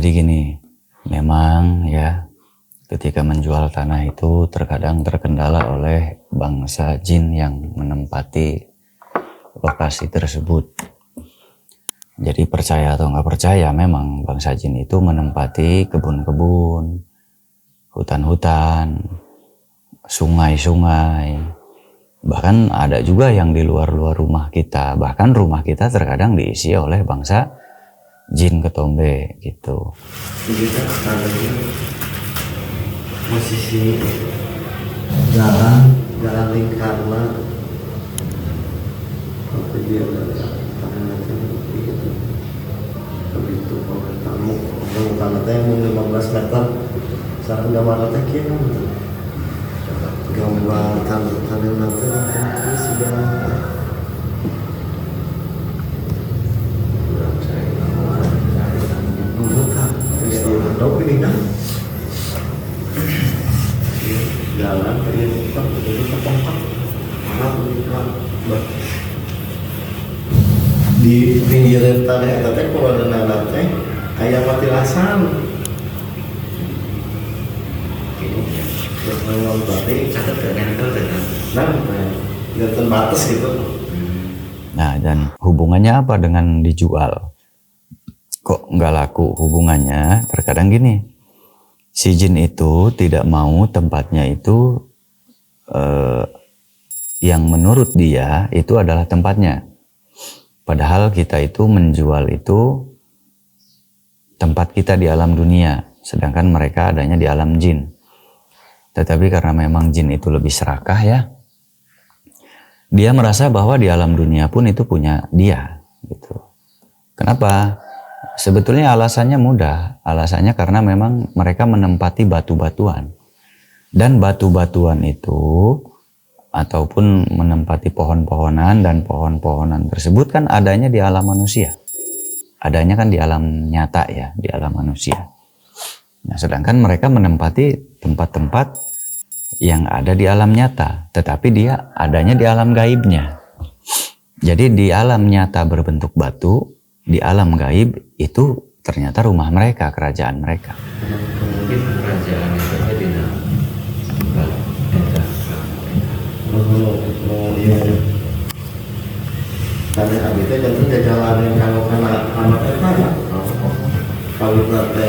Jadi gini, memang ya ketika menjual tanah itu terkadang terkendala oleh bangsa jin yang menempati lokasi tersebut. Jadi percaya atau nggak percaya, memang bangsa jin itu menempati kebun-kebun, hutan-hutan, sungai-sungai. Bahkan ada juga yang di luar-luar rumah kita. Bahkan rumah kita terkadang diisi oleh bangsa jin ketombe gitu. Kita ada posisi jalan lingkarna apa dia begitu tamu karena temu 15 meter sekarang udah mana teh kieu gambar tanah nanti terus sudah jalan di pinggir tanah eta teh kuranana teh aya patilasan. Memang tadi catat dengan batas gitu. Nah, dan hubungannya apa dengan dijual? Kok nggak laku hubungannya? Terkadang gini, si jin itu tidak mau tempatnya itu yang menurut dia itu adalah tempatnya. Padahal kita itu menjual itu tempat kita di alam dunia, sedangkan mereka adanya di alam jin. Tetapi karena memang jin itu lebih serakah ya, dia merasa bahwa di alam dunia pun itu punya dia gitu. Kenapa? Sebetulnya alasannya mudah. Alasannya karena memang mereka menempati batu-batuan. Dan batu-batuan itu ataupun menempati pohon-pohonan, dan pohon-pohonan tersebut kan adanya di alam manusia. Adanya kan di alam nyata ya, di alam manusia. Nah, sedangkan mereka menempati tempat-tempat yang ada di alam nyata, tetapi dia adanya di alam gaibnya. Jadi di alam nyata berbentuk batu, di alam gaib itu ternyata rumah mereka, kerajaan mereka. Mungkin kerajaan itu di iya. Karena abis itu jangan jalanin kalau anak eta ya. Kalau teh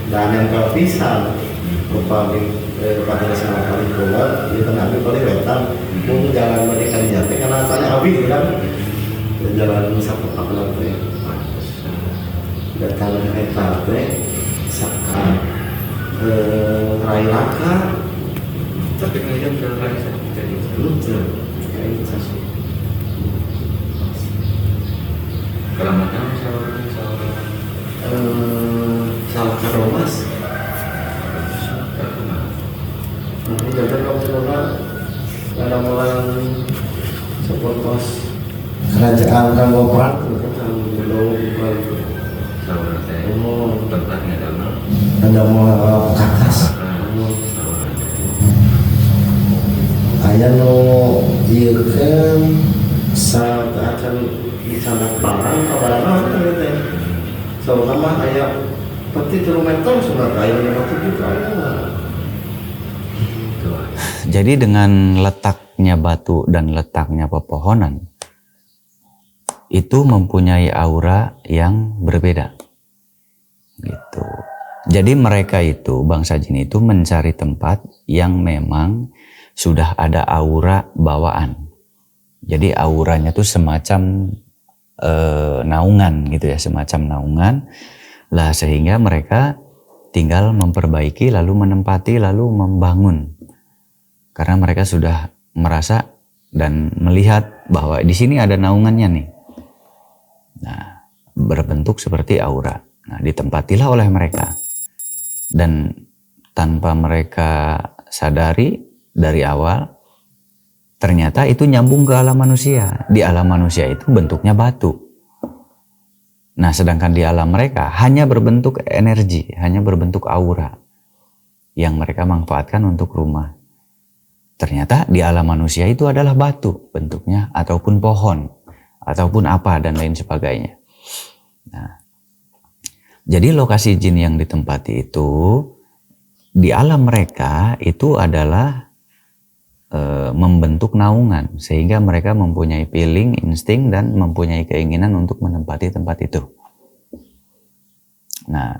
dan yang kalau pisah upami pada sama kali keluar di tengah itu paling wetan mau jalan mereka di jati karena tanya abi kan jalan satu kapal teh datang eta teh sakan rai laka tapi kemudian berlari jadi lucu kayak sasi kelamatan salah karomas jadi kalau sekolah ada malam seportos kerajaan kanggo perang kan belum tempatnya ada mau kakas aya nu ieu kan saat akan disana perang kabarana teh sama aya peti 3 meter sudah aya 50 juta. Jadi dengan letaknya batu dan letaknya pepohonan itu mempunyai aura yang berbeda gitu. Jadi mereka itu, bangsa jin itu mencari tempat yang memang sudah ada aura bawaan. Jadi auranya tuh semacam naungan gitu ya, semacam naungan lah, sehingga mereka tinggal memperbaiki lalu menempati lalu membangun. Karena mereka sudah merasa dan melihat bahwa di sini ada naungannya nih. Nah, berbentuk seperti aura. Nah, ditempatilah oleh mereka. Dan tanpa mereka sadari dari awal, ternyata itu nyambung ke alam manusia. Di alam manusia itu bentuknya batu. Nah, sedangkan di alam mereka hanya berbentuk energi, hanya berbentuk aura yang mereka manfaatkan untuk rumah. Ternyata di alam manusia itu adalah batu bentuknya, ataupun pohon, ataupun apa dan lain sebagainya. Nah, Jadi lokasi jin yang ditempati itu di alam mereka itu adalah membentuk naungan sehingga mereka mempunyai feeling, insting dan mempunyai keinginan untuk menempati tempat itu. Nah,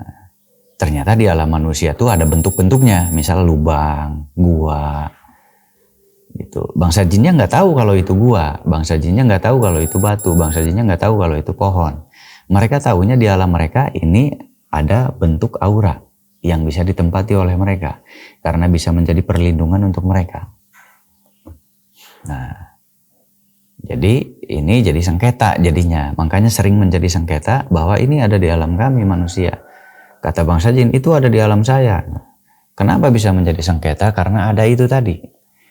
ternyata di alam manusia tuh ada bentuk-bentuknya, misal lubang, gua, gitu. Bangsa jinnya nggak tahu kalau itu gua, bangsa jinnya nggak tahu kalau itu batu, bangsa jinnya nggak tahu kalau itu pohon. Mereka tahunya di alam mereka ini ada bentuk aura yang bisa ditempati oleh mereka karena bisa menjadi perlindungan untuk mereka. Nah, jadi ini jadi sengketa jadinya, makanya sering menjadi sengketa bahwa ini ada di alam kami manusia. Kata bangsa jin itu ada di alam saya. Kenapa bisa menjadi sengketa? Karena ada itu tadi.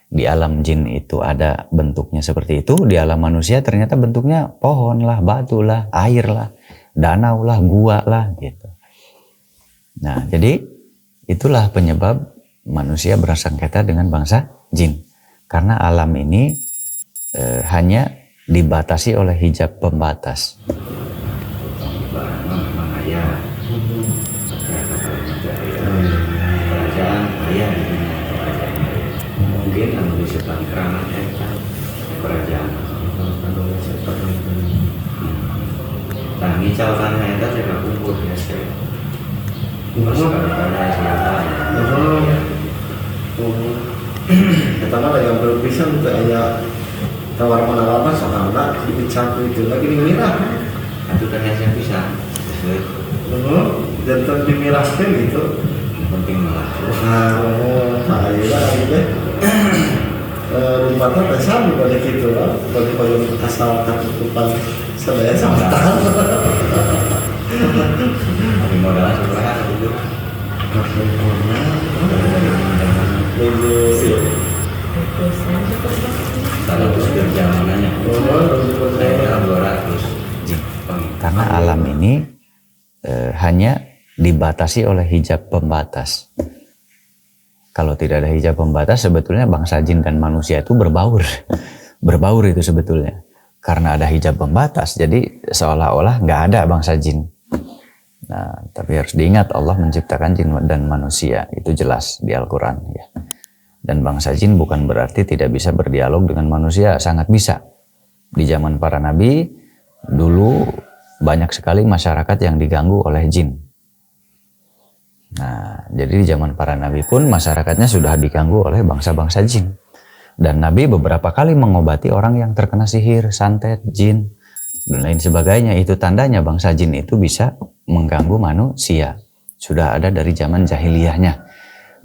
Di alam jin itu ada bentuknya seperti itu, di alam manusia ternyata bentuknya pohon lah, batu lah, air lah, danau lah, gua lah gitu. Nah, jadi itulah penyebab manusia bersengketa dengan bangsa jin. Karena alam ini hanya dibatasi oleh hijab pembatas. Mungkin anu disebut keramat kerajaan tangi cal tanah itu saya kumpul ya saya karena siapa pertama ada yang berpisah untuk ayah tawar menawar sahabat dipecah itu lagi dimirah itu kan yang bisa dan dimirahkan gitu penting malah ayolah gitu rumahnya besar balik gitu lah bagi asal ketutupan sedaya sama tapi modalnya seberapa itu kalau terus perjalanannya saya 200 karena alam ini hanya dibatasi oleh hijab pembatas. Kalau tidak ada hijab pembatas, sebetulnya bangsa jin dan manusia itu berbaur. Berbaur itu sebetulnya. Karena ada hijab pembatas, jadi seolah-olah nggak ada bangsa jin. Nah, tapi harus diingat Allah menciptakan jin dan manusia. Itu jelas di Al-Quran. Ya. Dan bangsa jin bukan berarti tidak bisa berdialog dengan manusia, sangat bisa. Di zaman para nabi, dulu banyak sekali masyarakat yang diganggu oleh jin. Nah, jadi di zaman para nabi pun masyarakatnya sudah diganggu oleh bangsa-bangsa jin. Dan nabi beberapa kali mengobati orang yang terkena sihir, santet, jin, dan lain sebagainya. Itu tandanya bangsa jin itu bisa mengganggu manusia. Sudah ada dari zaman jahiliyahnya.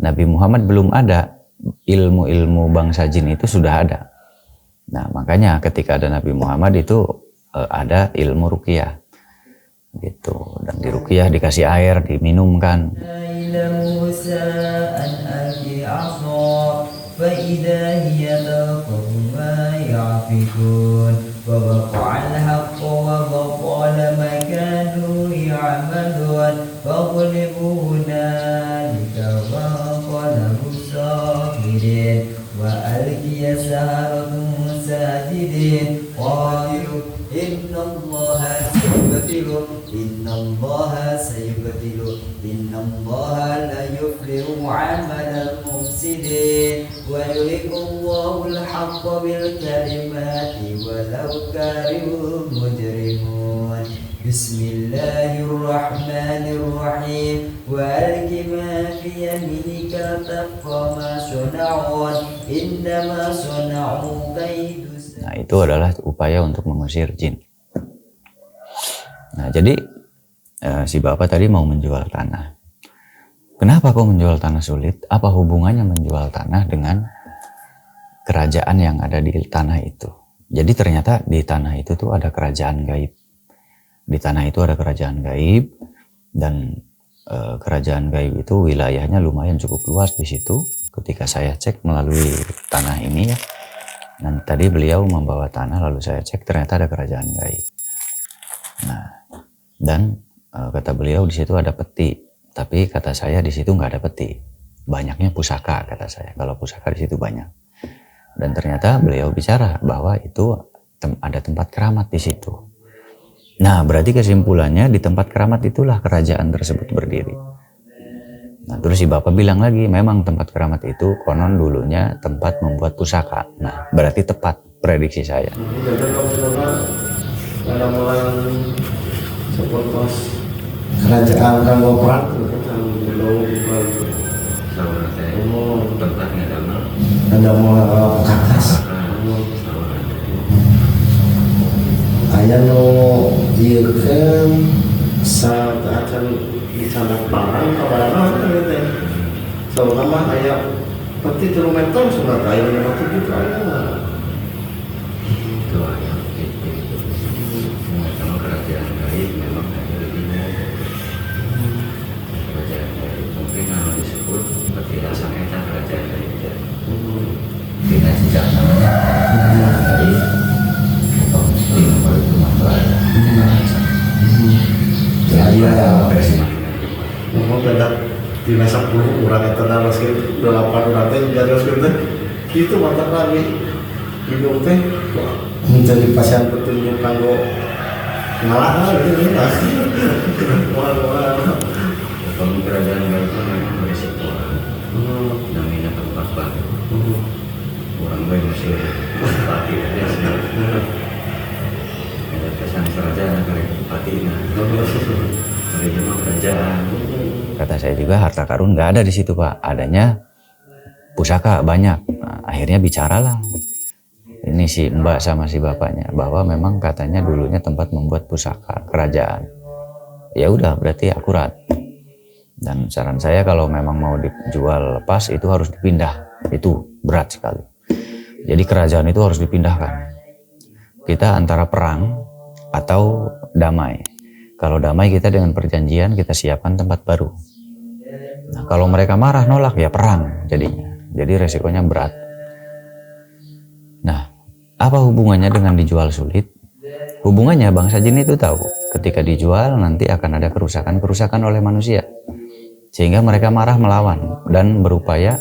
Nabi Muhammad belum ada, ilmu-ilmu bangsa jin itu sudah ada. Nah, makanya ketika ada Nabi Muhammad itu ada ilmu ruqyah. Gitu, dan di ruqyah dikasih air diminumkan. Innallaha sayubtilu innallaha la yuflihu 'amalal mufsidin wa yuhiqqullahu al-haqqa bil kalimati walau karihul mujrimun. Bismillahirrahmanirrahim wa alqi ma fi yaminika taqfa ma suna'un innama suna'u kaidus. Nah, itu adalah upaya untuk mengusir jin. Nah, jadi si bapak tadi mau menjual tanah. Kenapa kok menjual tanah sulit? Apa hubungannya menjual tanah dengan kerajaan yang ada di tanah itu? Jadi ternyata di tanah itu tuh ada kerajaan gaib. Di tanah itu ada kerajaan gaib dan kerajaan gaib itu wilayahnya lumayan cukup luas di situ. Ketika saya cek melalui tanah ini ya, dan tadi beliau membawa tanah lalu saya cek ternyata ada kerajaan gaib. Nah, dan kata beliau di situ ada peti, tapi kata saya di situ nggak ada peti, banyaknya pusaka kata saya. Kalau pusaka di situ banyak. Dan ternyata beliau bicara bahwa itu ada tempat keramat di situ. Nah, berarti kesimpulannya di tempat keramat itulah kerajaan tersebut berdiri. Nah, terus si bapak bilang lagi, memang tempat keramat itu konon dulunya tempat membuat pusaka. Nah, berarti tepat prediksi saya. Jadi kalau misalkan ada orang seperti kerajaan kanggo perang itu kan belum Saudara saya tempatnya dalam ada mau ke atas. Aya nu ieu kan saat akan disanak barang kabarana gitu. Soalnya mah aya peti 3 meter sudah kaya dengan waktu itu aya. itu ayam itu memang kerajaan gaib memang hanya lebihnya kerajaan gaib mungkin kalau disebut seperti rasanya kan kerajaan gaib dengan sejak namanya kerajaan gaib atau mungkin kalau itu masalah Iya. versi Mau beda di masa 10 orang itu nama sih 8 orang teh jadi gitu. Itu mata kami hidup teh menjadi pasien petunjuk kanggo ngalah gitu. Wah. kalau kerajaan gaib itu memang berisiko namanya tempat baru orang baik masih pati ya ada kesan kerajaan kali pati nah kali cuma kerajaan Kata saya juga harta karun nggak ada di situ Pak, adanya pusaka banyak. Nah, akhirnya bicaralah ini si Mbak sama si bapaknya bahwa memang katanya dulunya tempat membuat pusaka kerajaan. Ya udah berarti akurat. Dan saran saya kalau memang mau dijual lepas itu harus dipindah, itu berat sekali. Jadi kerajaan itu harus dipindahkan. Kita antara perang atau damai. Kalau damai kita dengan perjanjian kita siapkan tempat baru. Nah, kalau mereka marah nolak ya perang jadinya. Jadi resikonya berat. Nah, apa hubungannya dengan dijual sulit? Hubungannya bangsa jin itu tahu ketika dijual nanti akan ada kerusakan-kerusakan oleh manusia. Sehingga mereka marah melawan dan berupaya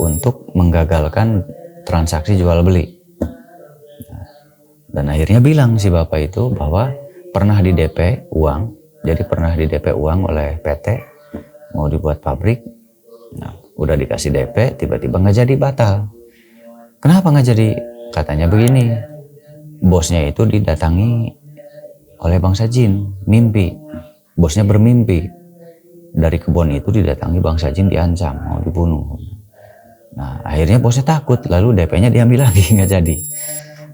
untuk menggagalkan transaksi jual beli. Dan akhirnya bilang si bapak itu bahwa pernah di DP uang, jadi pernah di DP uang oleh PT mau dibuat pabrik. Nah, udah dikasih DP, tiba-tiba nggak jadi, batal. Kenapa nggak jadi? Katanya begini, bosnya itu didatangi oleh bangsa jin, mimpi. Bosnya bermimpi dari kebun itu didatangi bangsa jin, diancam mau dibunuh. Nah, akhirnya bosnya takut, lalu DP-nya diambil lagi, nggak jadi.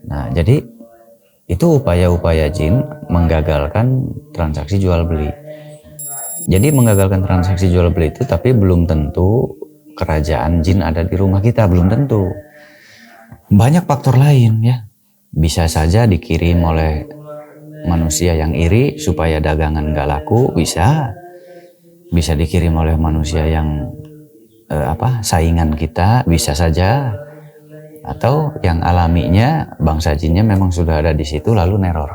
Nah, jadi itu upaya-upaya jin menggagalkan transaksi jual beli. Jadi menggagalkan transaksi jual beli itu tapi belum tentu kerajaan jin ada di rumah kita, belum tentu. Banyak faktor lain ya. Bisa saja dikirim oleh manusia yang iri supaya dagangan nggak laku, bisa. Bisa dikirim oleh manusia yang saingan kita, bisa saja. Atau yang alaminya bangsa jinnya memang sudah ada di situ lalu neror.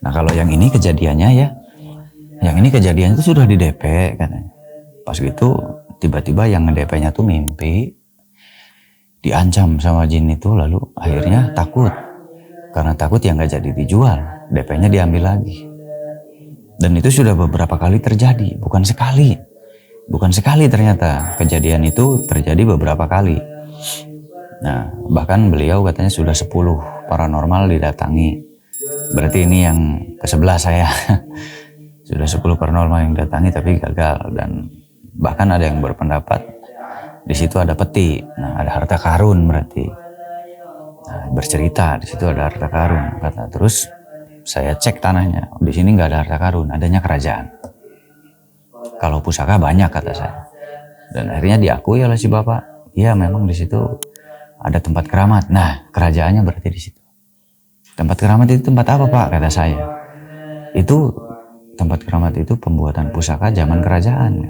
Nah kalau yang ini kejadiannya ya, yang ini kejadian itu sudah di DP katanya. Pas gitu tiba-tiba yang nge-DP-nya tuh mimpi, diancam sama jin itu, lalu akhirnya takut. Karena takut ya nggak jadi dijual, DP-nya diambil lagi. Dan itu sudah beberapa kali terjadi, bukan sekali. Bukan sekali ternyata, kejadian itu terjadi beberapa kali. Nah, bahkan beliau katanya sudah 10 paranormal didatangi. Berarti ini yang ke-11 saya. Sudah 10 paranormal yang datangi tapi gagal. Dan bahkan ada yang berpendapat di situ ada peti. Nah, ada harta karun berarti. Nah, bercerita di situ ada harta karun. Kata terus saya cek tanahnya. Di sini nggak ada harta karun, adanya kerajaan. Kalau pusaka banyak kata saya. Dan akhirnya diakui oleh si bapak. Iya memang di situ ada tempat keramat. Nah, kerajaannya berarti di situ. Tempat keramat itu tempat apa Pak? Kata saya. Itu tempat keramat itu pembuatan pusaka zaman kerajaan.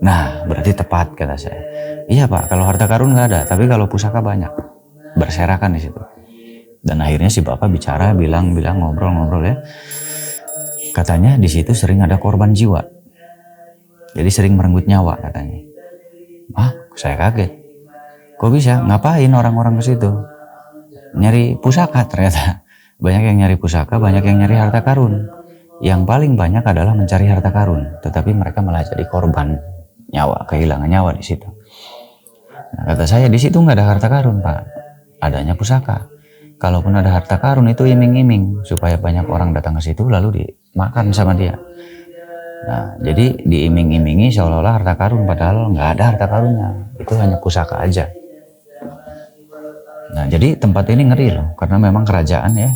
Nah, berarti tepat kata saya. Iya Pak, kalau harta karun nggak ada, tapi kalau pusaka banyak. Berserakan di situ. Dan akhirnya si bapak bicara, bilang ngobrol ya. Katanya di situ sering ada korban jiwa. Jadi sering merenggut nyawa katanya. Ah, saya kaget. Kok bisa? Ngapain orang-orang ke situ? Nyari pusaka ternyata. Banyak yang nyari pusaka, banyak yang nyari harta karun. Yang paling banyak adalah mencari harta karun, tetapi mereka malah jadi korban nyawa, kehilangan nyawa di situ. Nah, kata saya di situ nggak ada harta karun, Pak. Adanya pusaka. Kalaupun ada harta karun itu iming-iming supaya banyak orang datang ke situ lalu dimakan sama dia. Nah, jadi diiming-imingi seolah-olah harta karun, padahal nggak ada harta karunnya. Itu hanya pusaka aja. Nah, jadi tempat ini ngeri loh, karena memang kerajaan ya.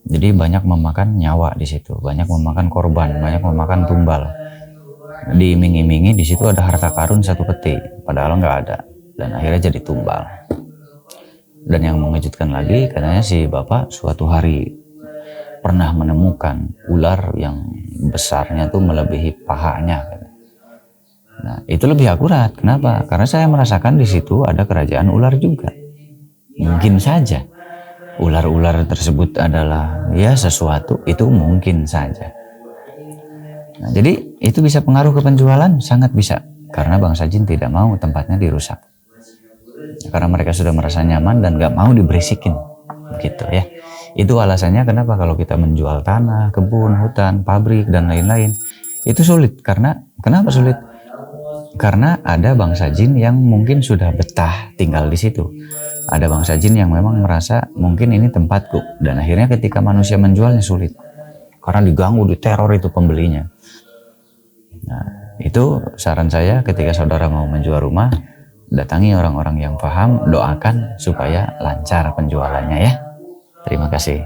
Jadi banyak memakan nyawa di situ, banyak memakan korban, banyak memakan tumbal. Diiming-imingi di situ ada harta karun 1 peti, padahal nggak ada, dan akhirnya jadi tumbal. Dan yang mengejutkan lagi, katanya si bapak suatu hari pernah menemukan ular yang besarnya tuh melebihi pahanya. Nah, itu lebih akurat. Kenapa? Karena saya merasakan di situ ada kerajaan ular juga. Mungkin saja ular-ular tersebut adalah ya sesuatu, itu mungkin saja. Nah, jadi itu bisa pengaruh ke penjualan, sangat bisa, karena bangsa jin tidak mau tempatnya dirusak. Karena mereka sudah merasa nyaman dan gak mau diberisikin, gitu ya. Itu alasannya kenapa kalau kita menjual tanah, kebun, hutan, pabrik dan lain-lain itu sulit. Karena kenapa sulit? Karena ada bangsa jin yang mungkin sudah betah tinggal di situ. Ada bangsa jin yang memang merasa mungkin ini tempatku, dan akhirnya ketika manusia menjualnya sulit karena diganggu, diteror itu pembelinya. Nah, itu saran saya ketika saudara mau menjual rumah, datangi orang-orang yang paham, doakan supaya lancar penjualannya ya. Terima kasih.